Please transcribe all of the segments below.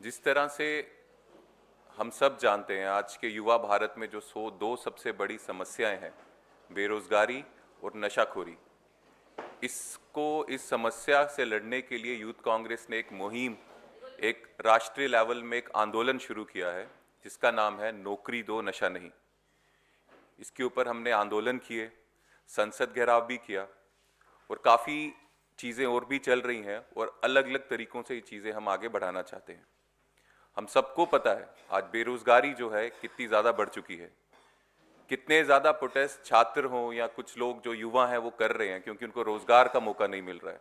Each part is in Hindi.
जिस तरह से हम सब जानते हैं, आज के युवा भारत में जो दो सबसे बड़ी समस्याएं हैं, बेरोजगारी और नशाखोरी। इस समस्या से लड़ने के लिए यूथ कांग्रेस ने एक मुहिम, एक राष्ट्रीय लेवल में एक आंदोलन शुरू किया है, जिसका नाम है नौकरी दो नशा नहीं। इसके ऊपर हमने आंदोलन किए, संसद घेराव भी किया और काफ़ी चीज़ें और भी चल रही हैं और अलग अलग तरीकों से ये चीज़ें हम आगे बढ़ाना चाहते हैं। हम सबको पता है आज बेरोजगारी जो है कितनी ज़्यादा बढ़ चुकी है। कितने ज़्यादा प्रोटेस्ट छात्र हों या कुछ लोग जो युवा हैं वो कर रहे हैं क्योंकि उनको रोजगार का मौका नहीं मिल रहा है।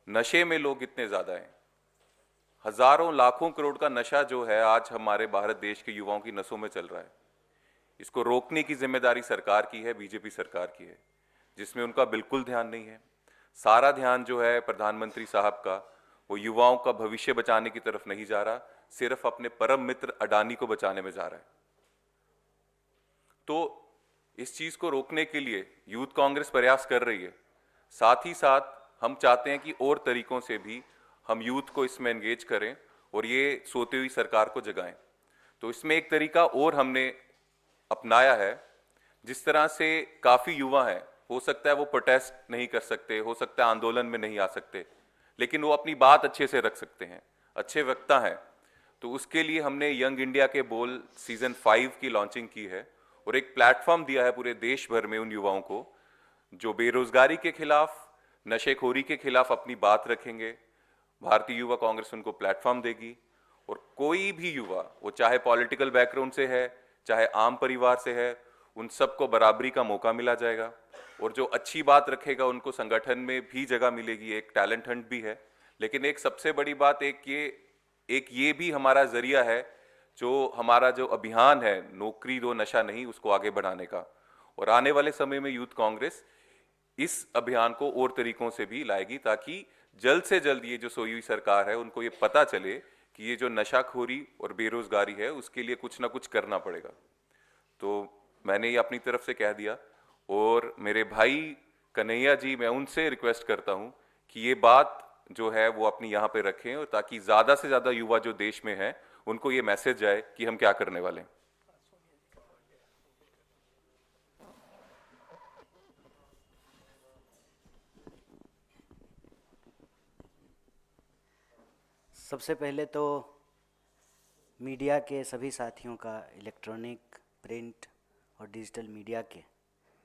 नशे में लोग इतने ज़्यादा हैं, हजारों लाखों करोड़ का नशा जो है आज हमारे भारत देश के युवाओं की नसों में चल रहा है। इसको रोकने की जिम्मेदारी सरकार की है, बीजेपी सरकार की है, जिसमें उनका बिल्कुल ध्यान नहीं है। सारा ध्यान जो है प्रधानमंत्री साहब का वो युवाओं का भविष्य बचाने की तरफ नहीं जा रहा, सिर्फ अपने परम मित्र अडानी को बचाने में जा रहा है। तो इस चीज को रोकने के लिए यूथ कांग्रेस प्रयास कर रही है। साथ ही साथ हम चाहते हैं कि और तरीकों से भी हम यूथ को इसमें एंगेज करें और ये सोती हुई सरकार को जगाएं। तो इसमें एक तरीका और हमने अपनाया है। जिस तरह से काफी युवा हैं, हो सकता है वो प्रोटेस्ट नहीं कर सकते, हो सकता है आंदोलन में नहीं आ सकते, लेकिन वो अपनी बात अच्छे से रख सकते हैं, अच्छे वक्ता हैं। तो उसके लिए हमने यंग इंडिया के बोल सीजन 5 की लॉन्चिंग की है और एक प्लेटफॉर्म दिया है पूरे देश भर में उन युवाओं को जो बेरोजगारी के खिलाफ, नशेखोरी के खिलाफ अपनी बात रखेंगे। भारतीय युवा कांग्रेस उनको प्लेटफॉर्म देगी और कोई भी युवा, वो चाहे पॉलिटिकल बैकग्राउंड से है, चाहे आम परिवार से है, उन सबको बराबरी का मौका मिला जाएगा और जो अच्छी बात रखेगा उनको संगठन में भी जगह मिलेगी। एक टैलेंट हंट भी है, लेकिन एक सबसे बड़ी बात एक ये भी हमारा जरिया है, जो हमारा जो अभियान है नौकरी दो नशा नहीं, उसको आगे बढ़ाने का। और आने वाले समय में यूथ कांग्रेस इस अभियान को और तरीकों से भी लाएगी ताकि जल्द से जल्द ये जो सोई हुई सरकार है उनको ये पता चले कि ये जो नशाखोरी और बेरोजगारी है उसके लिए कुछ ना कुछ करना पड़ेगा। तो मैंने ये अपनी तरफ से कह दिया और मेरे भाई कन्हैया जी, मैं उनसे रिक्वेस्ट करता हूं कि ये बात जो है वो अपनी यहाँ पे रखें और ताकि ज़्यादा से ज़्यादा युवा जो देश में हैं उनको ये मैसेज जाए कि हम क्या करने वाले हैं। सबसे पहले तो मीडिया के सभी साथियों का, इलेक्ट्रॉनिक, प्रिंट और डिजिटल मीडिया के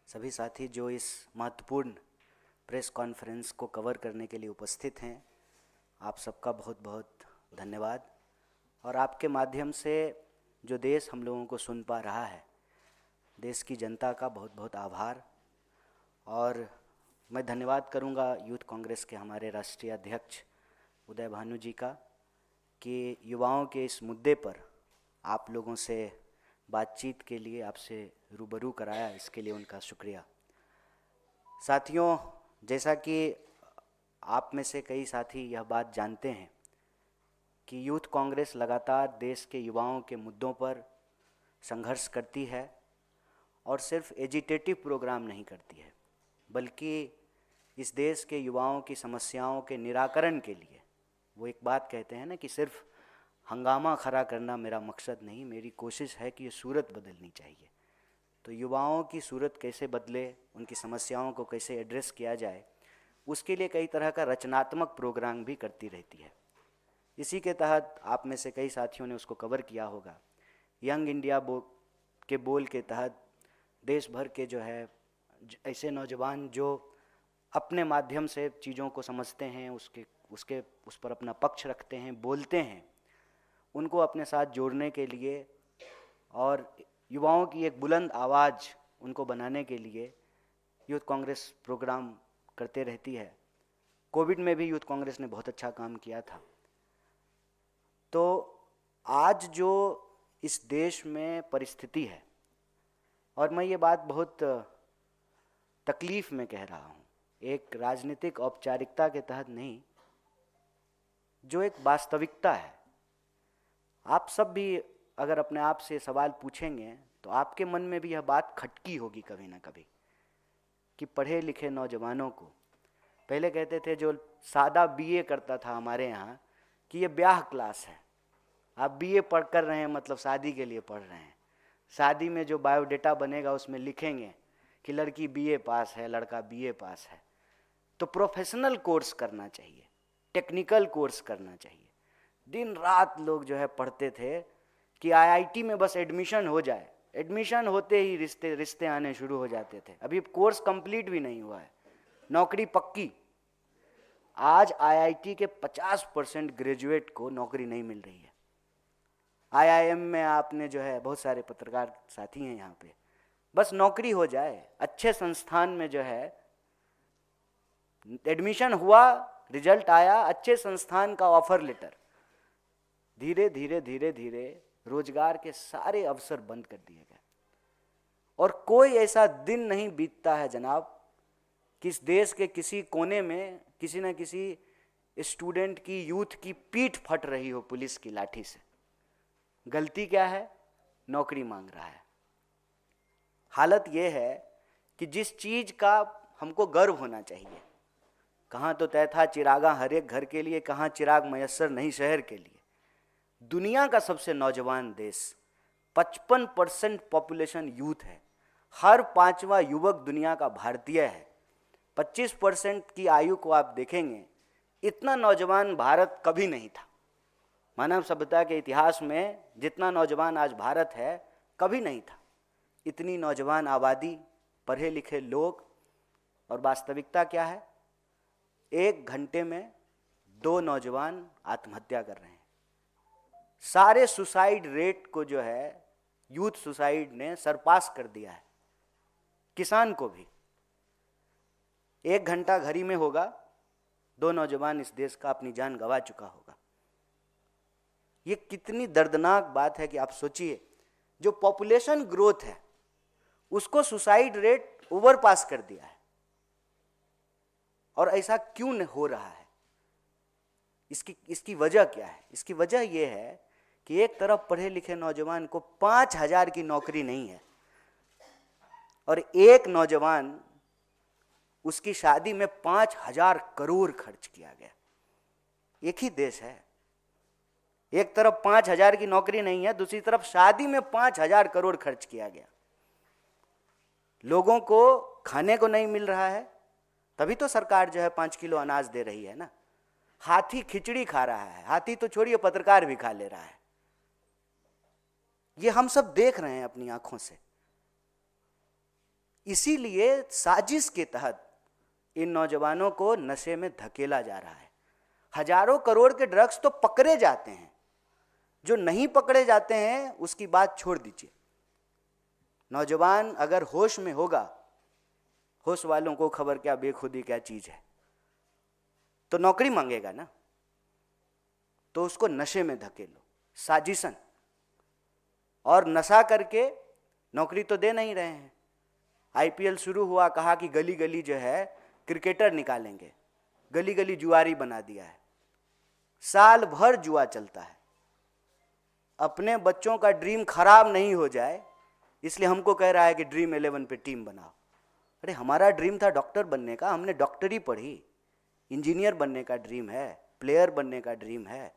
सभी साथी जो इस महत्वपूर्ण प्रेस कॉन्फ्रेंस को कवर करने के लिए उपस्थित हैं, आप सबका बहुत बहुत धन्यवाद। और आपके माध्यम से जो देश हम लोगों को सुन पा रहा है, देश की जनता का बहुत बहुत आभार। और मैं धन्यवाद करूंगा यूथ कांग्रेस के हमारे राष्ट्रीय अध्यक्ष उदय भानु जी का कि युवाओं के इस मुद्दे पर आप लोगों से बातचीत के लिए आपसे रूबरू कराया, इसके लिए उनका शुक्रिया। साथियों, जैसा कि आप में से कई साथी यह बात जानते हैं कि यूथ कांग्रेस लगातार देश के युवाओं के मुद्दों पर संघर्ष करती है और सिर्फ एजिटेटिव प्रोग्राम नहीं करती है, बल्कि इस देश के युवाओं की समस्याओं के निराकरण के लिए, वो एक बात कहते हैं ना कि सिर्फ हंगामा खड़ा करना मेरा मकसद नहीं, मेरी कोशिश है कि ये सूरत बदलनी चाहिए। तो युवाओं की सूरत कैसे बदले, उनकी समस्याओं को कैसे एड्रेस किया जाए, उसके लिए कई तरह का रचनात्मक प्रोग्राम भी करती रहती है। इसी के तहत आप में से कई साथियों ने उसको कवर किया होगा। यंग इंडिया के बोल के तहत देश भर के जो है ऐसे नौजवान जो अपने माध्यम से चीज़ों को समझते हैं, उस पर अपना पक्ष रखते हैं, बोलते हैं, उनको अपने साथ जोड़ने के लिए और युवाओं की एक बुलंद आवाज़ उनको बनाने के लिए यूथ कांग्रेस प्रोग्राम करते रहती है। कोविड में भी यूथ कांग्रेस ने बहुत अच्छा काम किया था। तो आज जो इस देश में परिस्थिति है, और मैं ये बात बहुत तकलीफ में कह रहा हूँ, एक राजनीतिक औपचारिकता के तहत नहीं, जो एक वास्तविकता है। आप सब भी अगर अपने आप से सवाल पूछेंगे तो आपके मन में भी यह बात खटकी होगी कभी ना कभी कि पढ़े लिखे नौजवानों को, पहले कहते थे जो सादा बीए करता था हमारे यहाँ, कि ये ब्याह क्लास है, आप बीए पढ़ कर रहे हैं मतलब शादी के लिए पढ़ रहे हैं। शादी में जो बायोडेटा बनेगा उसमें लिखेंगे कि लड़की बीए पास है, लड़का बीए पास है। तो प्रोफेशनल कोर्स करना चाहिए, टेक्निकल कोर्स करना चाहिए। दिन रात लोग जो है पढ़ते थे कि आईआईटी में बस एडमिशन हो जाए, एडमिशन होते ही रिश्ते आने शुरू हो जाते थे। अभी कोर्स कंप्लीट भी नहीं हुआ है, नौकरी पक्की। आज आईआईटी के 50% ग्रेजुएट को नौकरी नहीं मिल रही है। आईआईएम में आपने जो है बहुत सारे पत्रकार साथी हैं यहाँ पे, बस नौकरी हो जाए, अच्छे संस्थान में जो है एडमिशन हुआ, रिजल्ट आया, अच्छे संस्थान का ऑफर लेटर, धीरे धीरे धीरे धीरे रोजगार के सारे अवसर बंद कर दिए गए। और कोई ऐसा दिन नहीं बीतता है जनाब कि इस देश के किसी कोने में किसी न किसी स्टूडेंट की, यूथ की पीठ फट रही हो पुलिस की लाठी से। गलती क्या है? नौकरी मांग रहा है। हालत यह है कि जिस चीज का हमको गर्व होना चाहिए, कहाँ तो तय था चिरागा हर एक घर के लिए, कहाँ चिराग मयस्सर नहीं शहर के लिए। दुनिया का सबसे नौजवान देश, 55% पॉपुलेशन यूथ है, हर 5वां युवक दुनिया का भारतीय है। 25% की आयु को आप देखेंगे, इतना नौजवान भारत कभी नहीं था। मानव सभ्यता के इतिहास में जितना नौजवान आज भारत है कभी नहीं था। इतनी नौजवान आबादी, पढ़े लिखे लोग, और वास्तविकता क्या है? 1 घंटे में 2 नौजवान आत्महत्या कर रहे हैं। सारे सुसाइड रेट को जो है यूथ सुसाइड ने सरपास कर दिया है। किसान को भी 1 घंटा घड़ी में होगा, 2 नौजवान इस देश का अपनी जान गंवा चुका होगा। ये कितनी दर्दनाक बात है कि आप सोचिए, जो पॉपुलेशन ग्रोथ है उसको सुसाइड रेट ओवरपास कर दिया है। और ऐसा क्यों हो रहा है? इसकी वजह क्या है? इसकी वजह यह है कि एक तरफ पढ़े लिखे नौजवान को 5,000 की नौकरी नहीं है, और एक नौजवान, उसकी शादी में 5,000 करोड़ खर्च किया गया। एक ही देश है, एक तरफ 5,000 की नौकरी नहीं है, दूसरी तरफ शादी में 5,000 करोड़ खर्च किया गया। लोगों को खाने को नहीं मिल रहा है, तभी तो सरकार जो है 5 किलो अनाज दे रही है ना। हाथी खिचड़ी खा रहा है, हाथी तो छोड़िए पत्रकार भी खा ले रहा है। ये हम सब देख रहे हैं अपनी आंखों से। इसीलिए साजिश के तहत इन नौजवानों को नशे में धकेला जा रहा है। हजारों करोड़ के ड्रग्स तो पकड़े जाते हैं, जो नहीं पकड़े जाते हैं उसकी बात छोड़ दीजिए। नौजवान अगर होश में होगा, होश वालों को खबर क्या बेखुदी क्या चीज है, तो नौकरी मांगेगा ना, तो उसको नशे में धकेलो, साजिशन। और नशा करके नौकरी तो दे नहीं रहे हैं। आईपीएल शुरू हुआ, कहा कि गली गली जो है क्रिकेटर निकालेंगे, गली गली जुआरी बना दिया है। साल भर जुआ चलता है। अपने बच्चों का ड्रीम खराब नहीं हो जाए इसलिए हमको कह रहा है कि ड्रीम 11 पे टीम बनाओ। अरे हमारा ड्रीम था डॉक्टर बनने का, हमने डॉक्टरी पढ़ी। इंजीनियर बनने का ड्रीम है, प्लेयर बनने का ड्रीम है,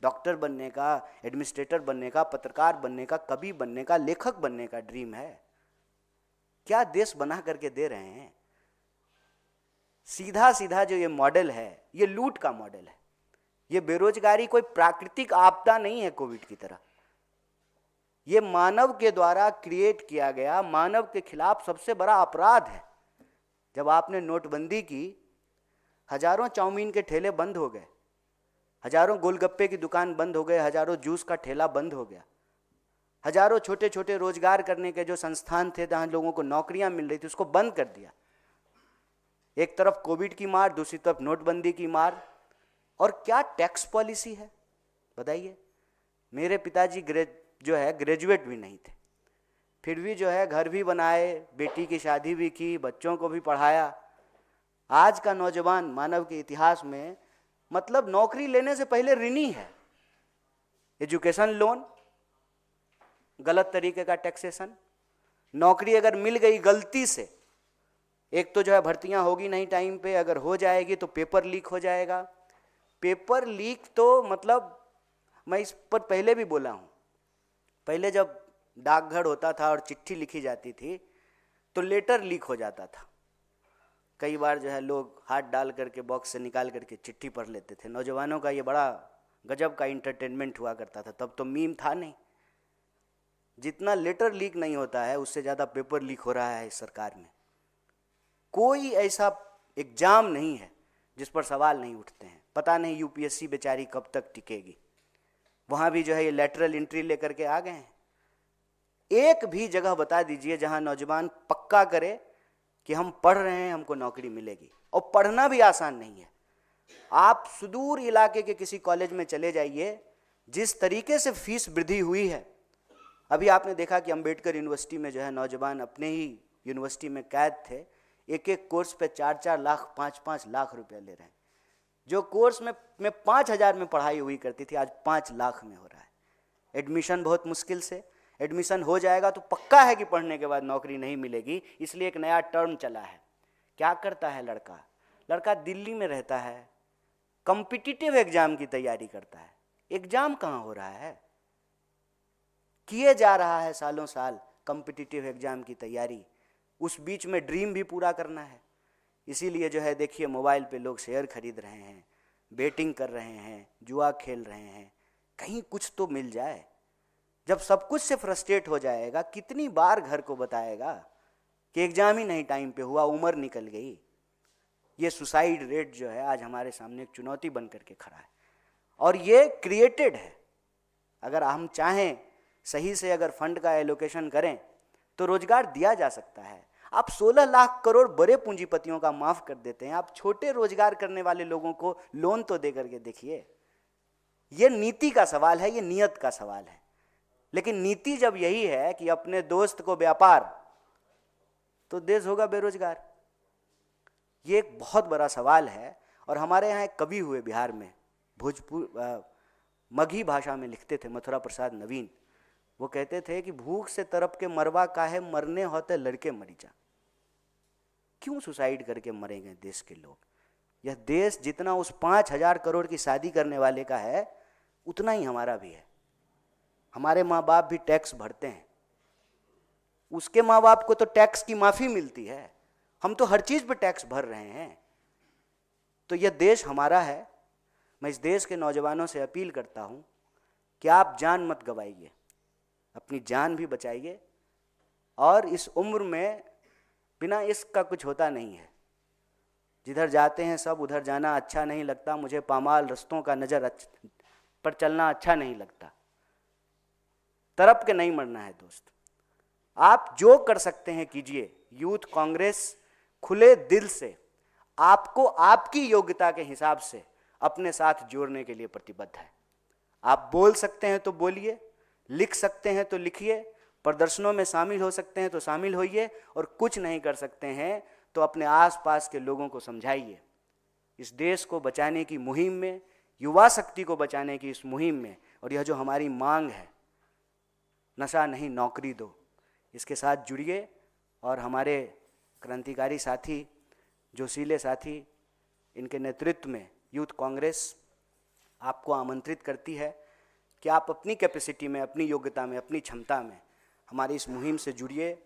डॉक्टर बनने का, एडमिनिस्ट्रेटर बनने का, पत्रकार बनने का, कवि बनने का, लेखक बनने का ड्रीम है। क्या देश बना करके दे रहे हैं? सीधा सीधा जो ये मॉडल है, ये लूट का मॉडल है। ये बेरोजगारी कोई प्राकृतिक आपदा नहीं है कोविड की तरह। ये मानव के द्वारा क्रिएट किया गया, मानव के खिलाफ सबसे बड़ा अपराध है। जब आपने नोटबंदी की, हजारों चाउमीन के ठेले बंद हो गए, हजारों गोलगप्पे की दुकान बंद हो गए, हजारों जूस का ठेला बंद हो गया, हजारों छोटे छोटे रोजगार करने के जो संस्थान थे जहां लोगों को नौकरियां मिल रही थी उसको बंद कर दिया। एक तरफ कोविड की मार, दूसरी तरफ नोटबंदी की मार। और क्या टैक्स पॉलिसी है बताइए। मेरे पिताजी जो है ग्रेजुएट भी नहीं थे, फिर भी जो है घर भी बनाए, बेटी की शादी भी की, बच्चों को भी पढ़ाया। आज का नौजवान मानव के इतिहास में मतलब नौकरी लेने से पहले ऋणी है। एजुकेशन लोन, गलत तरीके का टैक्सेशन, नौकरी अगर मिल गई गलती से, एक तो जो है भर्तियां होगी नहीं टाइम पे, अगर हो जाएगी तो पेपर लीक हो जाएगा। पेपर लीक तो मतलब मैं इस पर पहले भी बोला हूँ। पहले जब डाकघर होता था और चिट्ठी लिखी जाती थी तो लेटर लीक हो जाता था। कई बार जो है लोग हाथ डाल करके बॉक्स से निकाल करके चिट्ठी पढ़ लेते थे। नौजवानों का ये बड़ा गजब का इंटरटेनमेंट हुआ करता था। तब तो मीम था नहीं। जितना लेटर लीक नहीं होता है उससे ज़्यादा पेपर लीक हो रहा है इस सरकार में। कोई ऐसा एग्जाम नहीं है जिस पर सवाल नहीं उठते हैं। पता नहीं यूपीएससी बेचारी कब तक टिकेगी। वहाँ भी जो है ये लेटरल एंट्री लेकर के आ गए हैं। एक भी जगह बता दीजिए जहाँ नौजवान पक्का करे कि हम पढ़ रहे हैं, हमको नौकरी मिलेगी। और पढ़ना भी आसान नहीं है। आप सुदूर इलाके के किसी कॉलेज में चले जाइए, जिस तरीके से फीस वृद्धि हुई है। अभी आपने देखा कि अंबेडकर यूनिवर्सिटी में जो है नौजवान अपने ही यूनिवर्सिटी में कैद थे, एक एक कोर्स पे 4-4 लाख 5-5 लाख रुपया ले रहे हैं। जो कोर्स में 5,000 में पढ़ाई हुई करती थी आज 5 लाख में हो रहा है। एडमिशन बहुत मुश्किल से, एडमिशन हो जाएगा तो पक्का है कि पढ़ने के बाद नौकरी नहीं मिलेगी। इसलिए एक नया टर्म चला है। क्या करता है लड़का दिल्ली में रहता है, कॉम्पिटिटिव एग्जाम की तैयारी करता है। एग्जाम कहाँ हो रहा है, किए जा रहा है सालों साल कॉम्पिटिटिव एग्जाम की तैयारी। उस बीच में ड्रीम भी पूरा करना है। इसीलिए जो है देखिए मोबाइल पे लोग शेयर खरीद रहे हैं, बेटिंग कर रहे हैं, जुआ खेल रहे हैं। कहीं कुछ तो मिल जाए। जब सब कुछ से फ्रस्ट्रेट हो जाएगा, कितनी बार घर को बताएगा कि एग्जाम ही नहीं टाइम पे हुआ, उम्र निकल गई। ये सुसाइड रेट जो है आज हमारे सामने एक चुनौती बन करके खड़ा है और ये क्रिएटेड है। अगर हम चाहें सही से अगर फंड का एलोकेशन करें तो रोजगार दिया जा सकता है। आप 16 लाख करोड़ बड़े पूंजीपतियों का माफ कर देते हैं, आप छोटे रोजगार करने वाले लोगों को लोन तो दे करके देखिए। ये नीति का सवाल है, ये नियत का सवाल है। लेकिन नीति जब यही है कि अपने दोस्त को व्यापार, तो देश होगा बेरोजगार। ये एक बहुत बड़ा सवाल है। और हमारे यहाँ एक कवि हुए बिहार में, मगही भाषा में लिखते थे, मथुरा प्रसाद नवीन। वो कहते थे कि भूख से तरप के मरवा काहे, मरने होते लड़के मरी जा। क्यों सुसाइड करके मरेंगे देश के लोग। यह देश जितना उस 5,000 करोड़ की शादी करने वाले का है उतना ही हमारा भी है। हमारे माँ बाप भी टैक्स भरते हैं, उसके माँ बाप को तो टैक्स की माफी मिलती है। हम तो हर चीज पे टैक्स भर रहे हैं। तो यह देश हमारा है। मैं इस देश के नौजवानों से अपील करता हूं कि आप जान मत गवाइए, अपनी जान भी बचाइए। और इस उम्र में बिना इश्क का कुछ होता नहीं है। जिधर जाते हैं सब उधर जाना अच्छा नहीं लगता। मुझे पामाल रस्तों का नजर पर चलना अच्छा नहीं लगता। तरप के नहीं मरना है दोस्त। आप जो कर सकते हैं कीजिए। यूथ कांग्रेस खुले दिल से आपको आपकी योग्यता के हिसाब से अपने साथ जोड़ने के लिए प्रतिबद्ध है। आप बोल सकते हैं तो बोलिए, लिख सकते हैं तो लिखिए, प्रदर्शनों में शामिल हो सकते हैं तो शामिल होइए, और कुछ नहीं कर सकते हैं तो अपने आसपास के लोगों को समझाइए। इस देश को बचाने की मुहिम में, युवा शक्ति को बचाने की इस मुहिम में, और यह जो हमारी मांग है, नशा नहीं नौकरी दो, इसके साथ जुड़िए। और हमारे क्रांतिकारी साथी, जोशीले साथी, इनके नेतृत्व में यूथ कांग्रेस आपको आमंत्रित करती है कि आप अपनी कैपेसिटी में, अपनी योग्यता में, अपनी क्षमता में हमारी इस मुहिम से जुड़िए।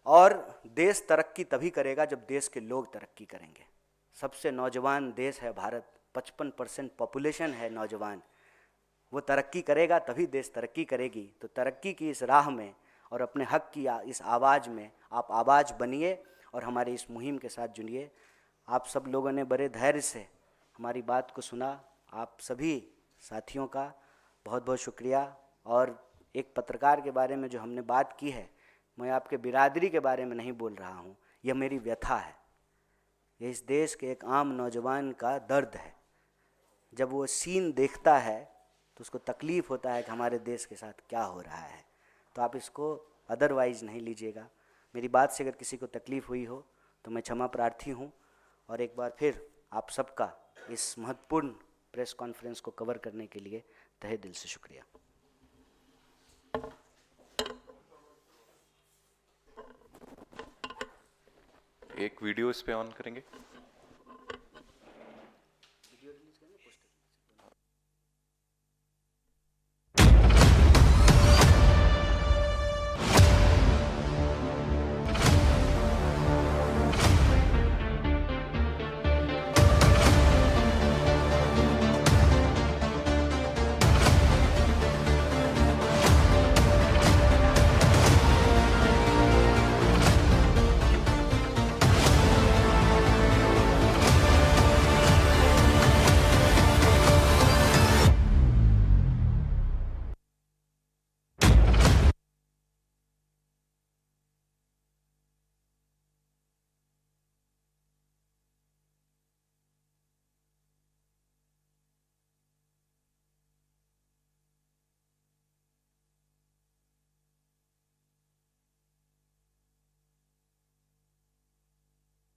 और देश तरक्की तभी करेगा जब देश के लोग तरक्की करेंगे। सबसे नौजवान देश है भारत, 55% पॉपुलेशन है नौजवान। वो तरक्की करेगा तभी देश तरक्की करेगी। तो तरक्की की इस राह में और अपने हक की इस आवाज़ में आप आवाज़ बनिए और हमारे इस मुहिम के साथ जुड़िए। आप सब लोगों ने बड़े धैर्य से हमारी बात को सुना। आप सभी साथियों का बहुत बहुत शुक्रिया। और एक पत्रकार के बारे में जो हमने बात की है, मैं आपके बिरादरी के बारे में नहीं बोल रहा हूँ, यह मेरी व्यथा है। यह इस देश के एक आम नौजवान का दर्द है। जब वो सीन देखता है तो उसको तकलीफ़ होता है कि हमारे देश के साथ क्या हो रहा है। तो आप इसको अदरवाइज नहीं लीजिएगा। मेरी बात से अगर किसी को तकलीफ़ हुई हो तो मैं क्षमा प्रार्थी हूँ। और एक बार फिर आप सबका इस महत्वपूर्ण प्रेस कॉन्फ्रेंस को कवर करने के लिए तहे दिल से शुक्रिया। एक वीडियो इस पे ऑन करेंगे।